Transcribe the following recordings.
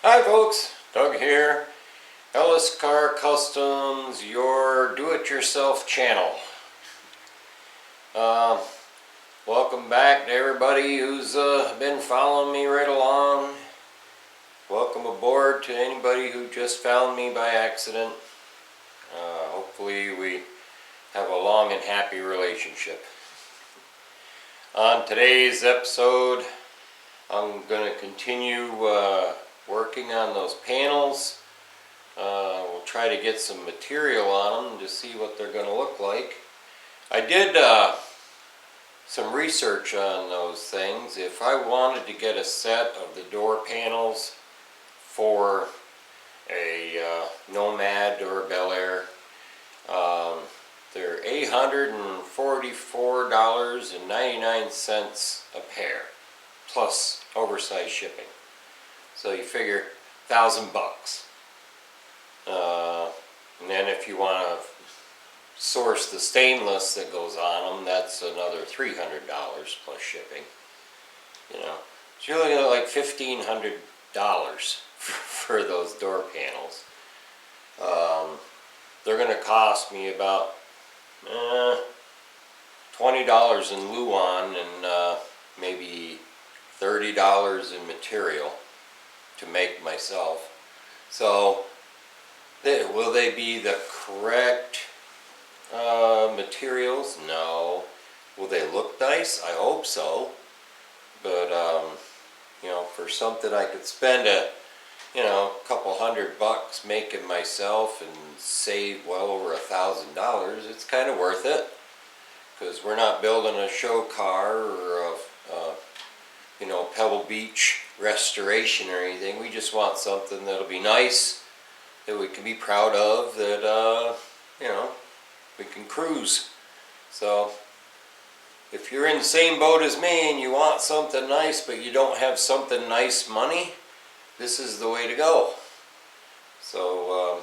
Hi folks, Doug here. Ellis Car Customs, your do-it-yourself channel. Welcome back to everybody who's been following me right along. Welcome aboard to anybody who just found me by accident. Hopefully we have a long and happy relationship. On today's episode, I'm going to continue working on those panels. We'll try to get some material on them to see what they're going to look like. I did some research on those things. If I wanted to get a set of the door panels for a Nomad or a Bel Air, they're $844.99 a pair, plus oversized shipping. So you figure $1,000. And then if you want to source the stainless that goes on them, that's another $300 plus shipping. You know, so you're looking at like $1,500 for those door panels. They're going to cost me about $20 in Luan and maybe $30 in material to make myself. So will they be the correct materials? No. Will they look nice? I hope so. But you know, for something I could spend a couple $100 making myself and save well over $1,000, it's kind of worth it, because we're not building a show car or a Pebble Beach restoration or anything. We just want something that'll be nice, that we can be proud of, that we can cruise. So if you're in the same boat as me and you want something nice but you don't have something nice money, this is the way to go. So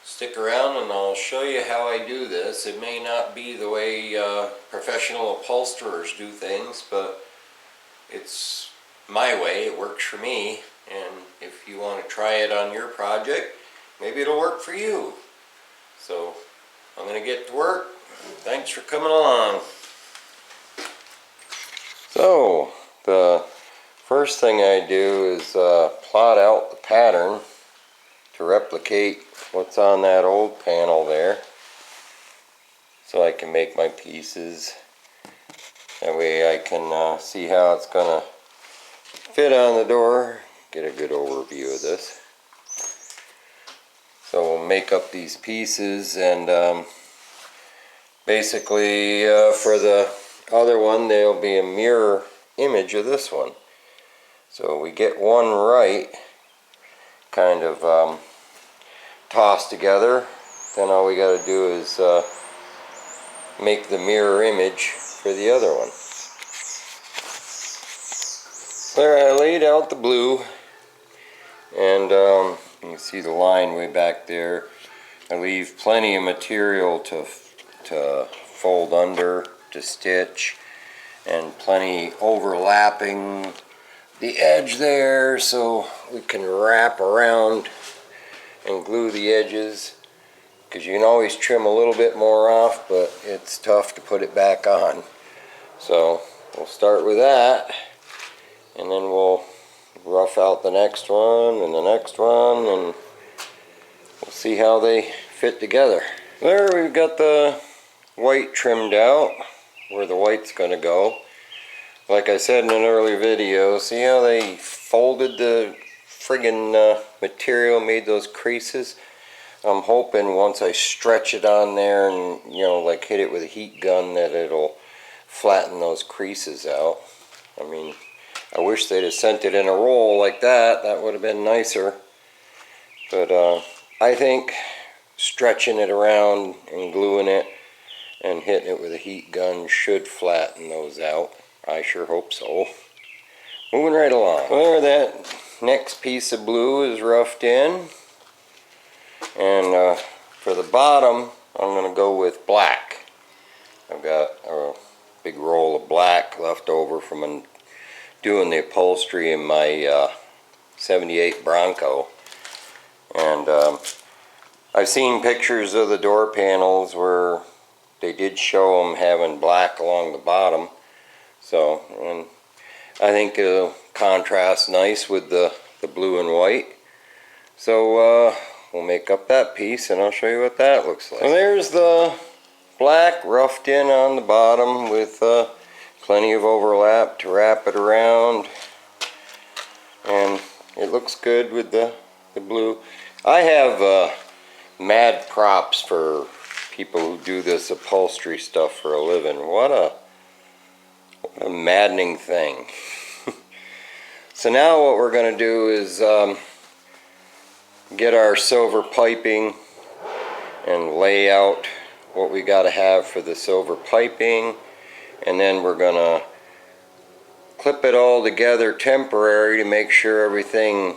stick around and I'll show you how I do this. It may not be the way professional upholsterers do things, but it's my way. It works for me, and if you want to try it on your project, maybe it'll work for you. So I'm going to get to work. Thanks for coming along. So the first thing I do is plot out the pattern to replicate what's on that old panel there, so I can make my pieces. That way I can see how it's going to fit on the door, get a good overview of this. So we'll make up these pieces, and basically for the other one there'll be a mirror image of this one. So we get one right, kind of tossed together, then all we got to do is make the mirror image for the other one. There, I laid out the blue, and you can see the line way back there. I leave plenty of material to fold under, to stitch, and plenty overlapping the edge there so we can wrap around and glue the edges, because you can always trim a little bit more off, but it's tough to put it back on. So we'll start with that, and then we'll rough out the next one and the next one, and we'll see how they fit together. There, we've got the white trimmed out, where the white's going to go. Like I said in an earlier video, see how they folded the friggin' material, made those creases? I'm hoping once I stretch it on there and like hit it with a heat gun, that it'll flatten those creases out. I mean, I wish they'd have sent it in a roll like that. That would have been nicer. But I think stretching it around and gluing it and hitting it with a heat gun should flatten those out. I sure hope so. Moving right along. Well, that next piece of blue is roughed in. And for the bottom, I'm going to go with black. I've got a big roll of black left over from doing the upholstery in my 78 Bronco. And I've seen pictures of the door panels where they did show them having black along the bottom. So, and I think it'll contrast nice with the blue and white. So we'll make up that piece and I'll show you what that looks like. So there's the black roughed in on the bottom with plenty of overlap to wrap it around. And it looks good with the blue. I have mad props for people who do this upholstery stuff for a living. What a maddening thing. So now what we're going to do is get our silver piping and lay out what we got to have for the silver piping, and then we're going to clip it all together temporary to make sure everything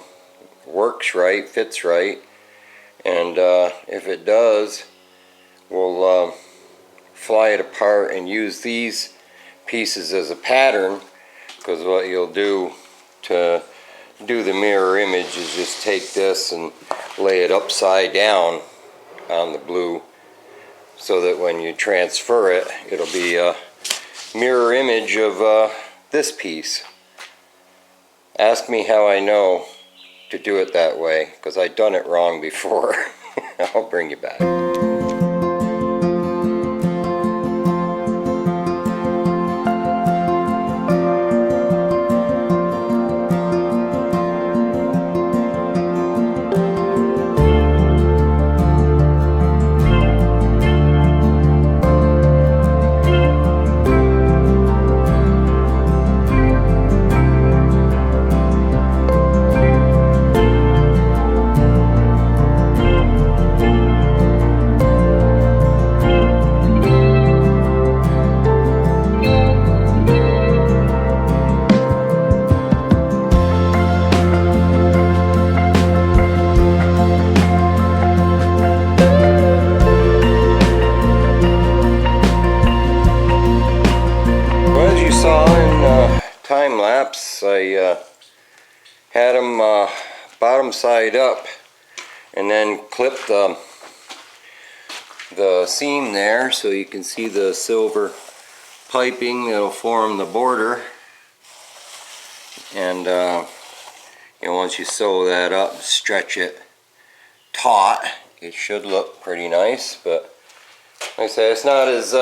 works right, fits right. And if it does, we'll fly it apart and use these pieces as a pattern, because what you'll do to do the mirror image is just take this and lay it upside down on the blue, so that when you transfer it, it'll be a mirror image of this piece. Ask me how I know to do it that way, because I've done it wrong before. I'll bring you back. Time lapse, I had them bottom side up and then clipped the seam there so you can see the silver piping that'll form the border. And once you sew that up, stretch it taut, it should look pretty nice. But like I said, it's not as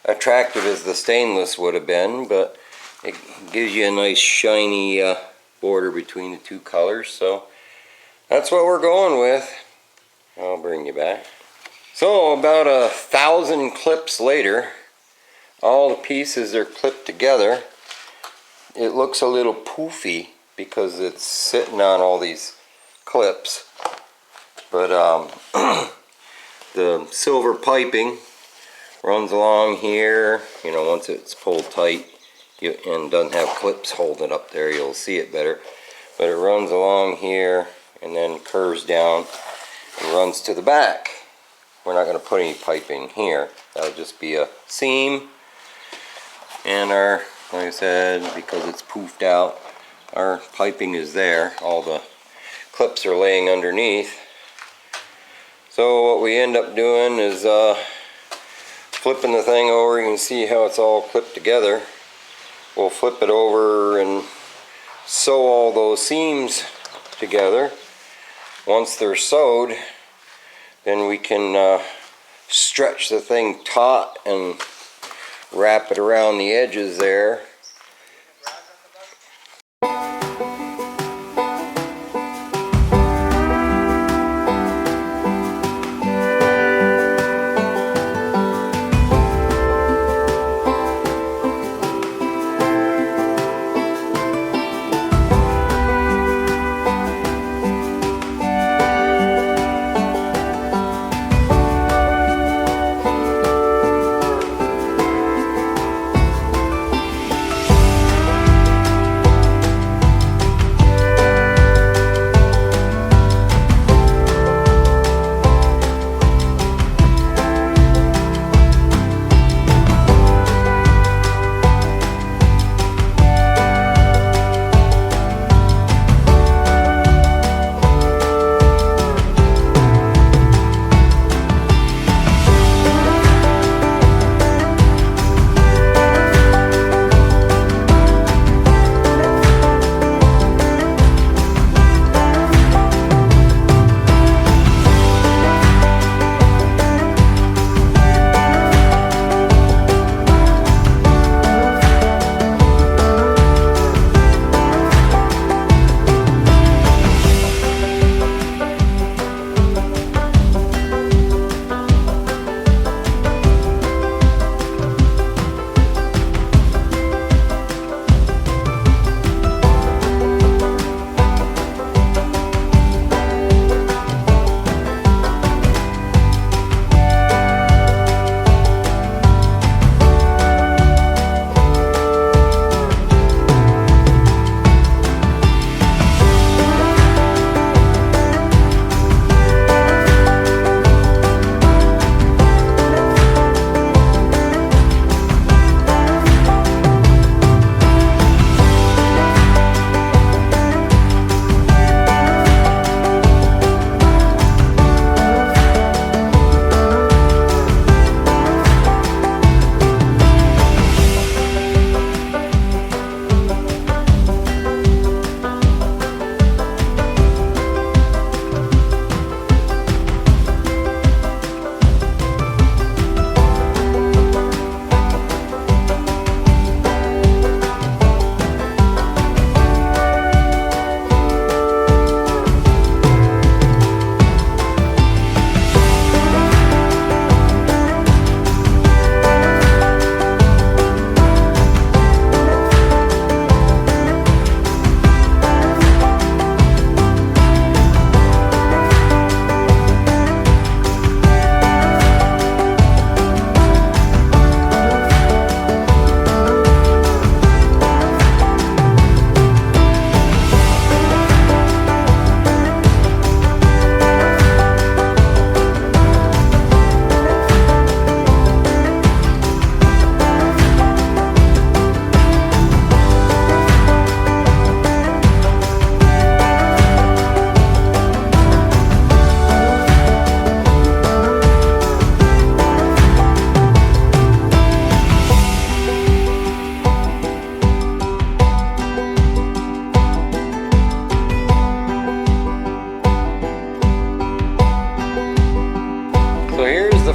attractive as the stainless would have been, but it gives you a nice shiny border between the two colors. So that's what we're going with. I'll bring you back. So about 1,000 clips later, all the pieces are clipped together. It looks a little poofy because it's sitting on all these clips. But the silver piping runs along here. Once it's pulled tight and doesn't have clips holding it up there, you'll see it better. But it runs along here and then curves down and runs to the back. We're not going to put any piping here. That'll just be a seam. And our, like I said, because it's poofed out, our piping is there. All the clips are laying underneath. So what we end up doing is flipping the thing over. You can see how it's all clipped together. We'll flip it over and sew all those seams together. Once they're sewed, then we can stretch the thing taut and wrap it around the edges there.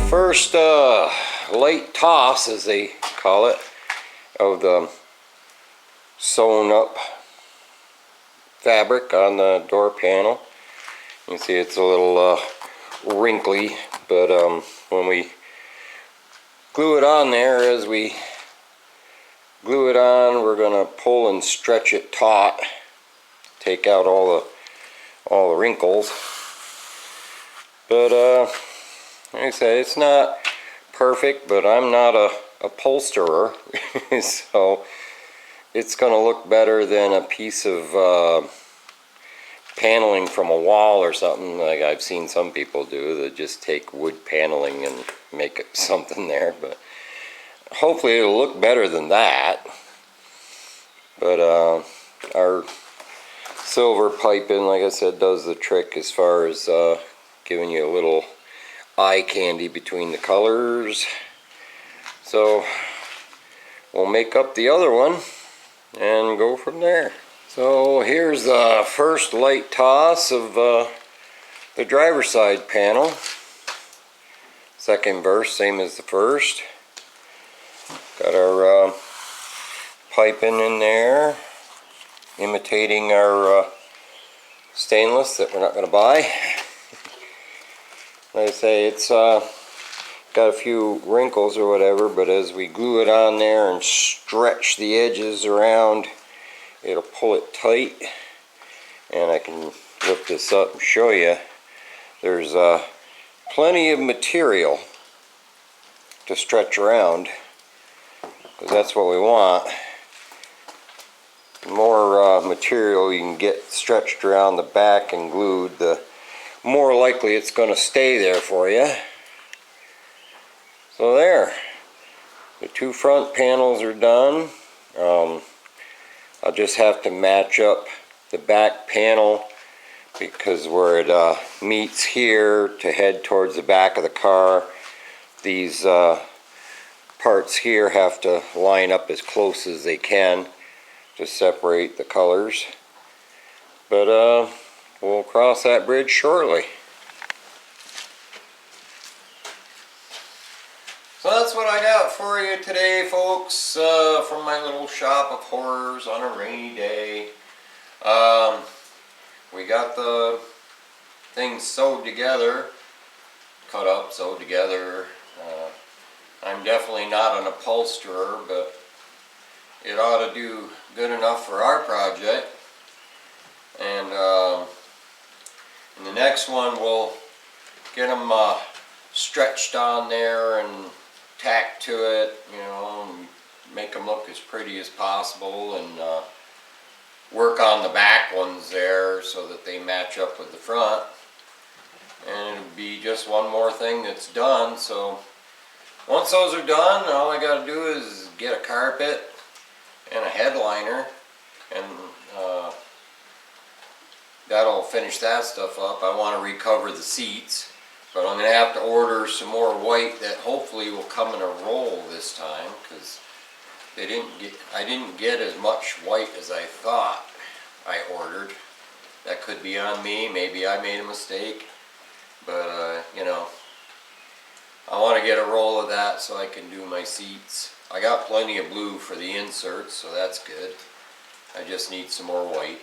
first light toss, as they call it, of the sewn up fabric on the door panel. You can see it's a little wrinkly, but when we glue it on there, as we glue it on, we're going to pull and stretch it taut, take out all the wrinkles. But like I said, it's not perfect, but I'm not a upholsterer, so it's going to look better than a piece of paneling from a wall or something like I've seen some people do, that just take wood paneling and make it something there. But hopefully it'll look better than that. But our silver piping, like I said, does the trick as far as giving you a little eye candy between the colors. So we'll make up the other one and go from there. So here's the first light toss of the driver's side panel. Second verse, same as the first. Got our piping in there, imitating our stainless that we're not going to buy. Like I say, it's got a few wrinkles or whatever, but as we glue it on there and stretch the edges around, it'll pull it tight. And I can lift this up and show you. There's plenty of material to stretch around, because that's what we want. The more material you can get stretched around the back and glued, the more likely it's going to stay there for you. So there, the two front panels are done. I'll just have to match up the back panel, because where it meets here to head towards the back of the car, these parts here have to line up as close as they can to separate the colors. But we'll cross that bridge shortly. So that's what I got for you today, folks, from my little shop of horrors on a rainy day. We got the things sewed together, cut up, sewed together. I'm definitely not an upholsterer, but it ought to do good enough for our project. And in the next one, we'll get them stretched on there and tacked to it, you know, and make them look as pretty as possible, and work on the back ones there so that they match up with the front. And it'll be just one more thing that's done. So once those are done, all I got to do is get a carpet and a headliner, and that'll finish that stuff up. I want to recover the seats, but I'm going to have to order some more white that hopefully will come in a roll this time, because I didn't get as much white as I thought I ordered. That could be on me, maybe I made a mistake, but you know, I want to get a roll of that so I can do my seats. I got plenty of blue for the inserts, so that's good. I just need some more white.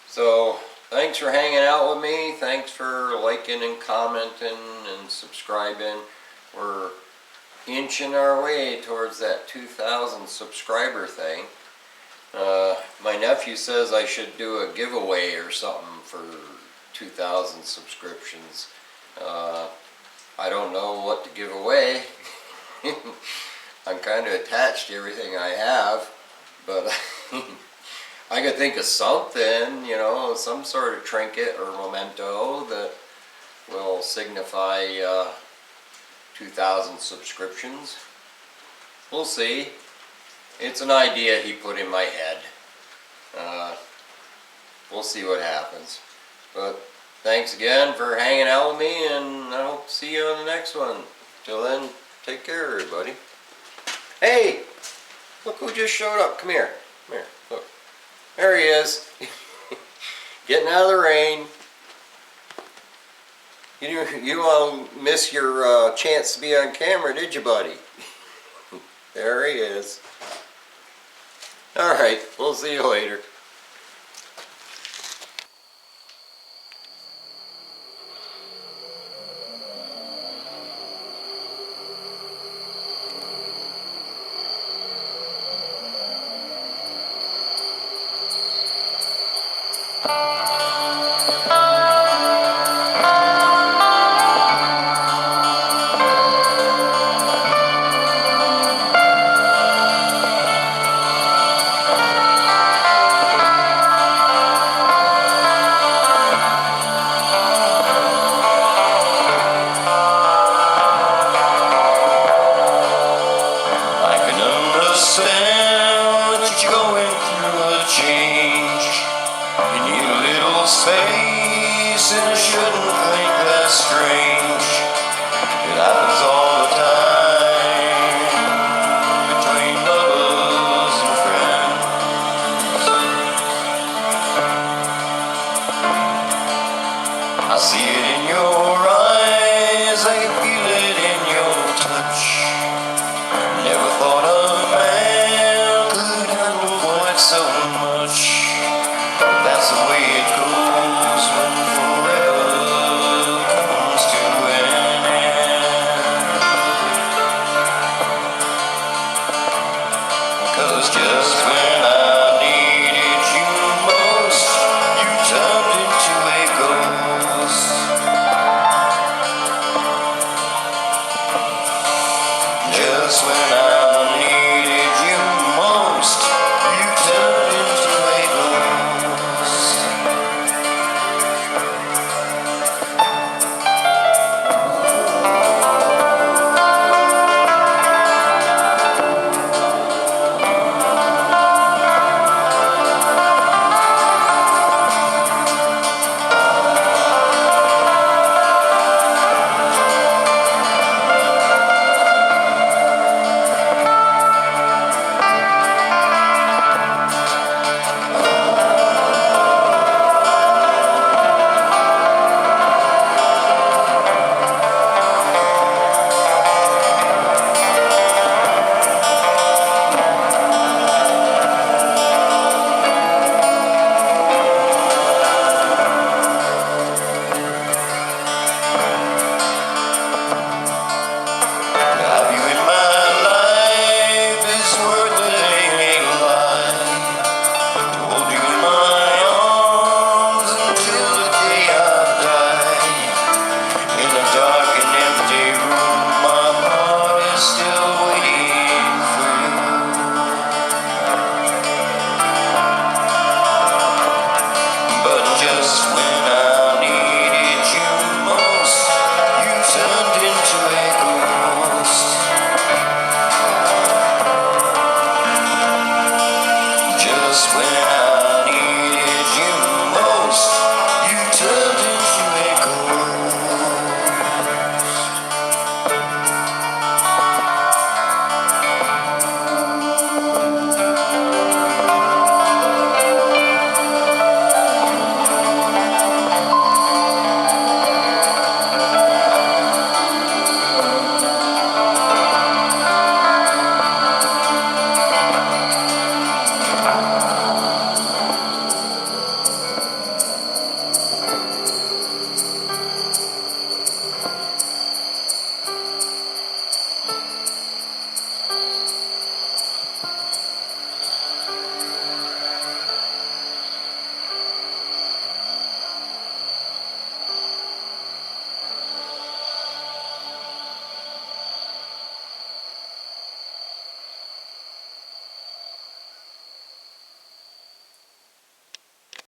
So thanks for hanging out with me. Thanks for liking and commenting and subscribing. We're inching our way towards that 2,000 subscriber thing. My nephew says I should do a giveaway or something for 2,000 subscriptions. I don't know what to give away. I'm kind of attached to everything I have, but I could think of something, you know, some sort of trinket or memento that will signify 2,000 subscriptions. We'll see. It's an idea he put in my head. We'll see what happens. But thanks again for hanging out with me, and I hope to see you on the next one. Till then, take care, everybody. Hey! Look who just showed up. Come here. Come here. Look. There he is. Getting out of the rain. You won't miss your chance to be on camera, did you, buddy? There he is. All right, we'll see you later. Space, and I shouldn't think that's strange. It happens all the time between lovers and friends. I see it in your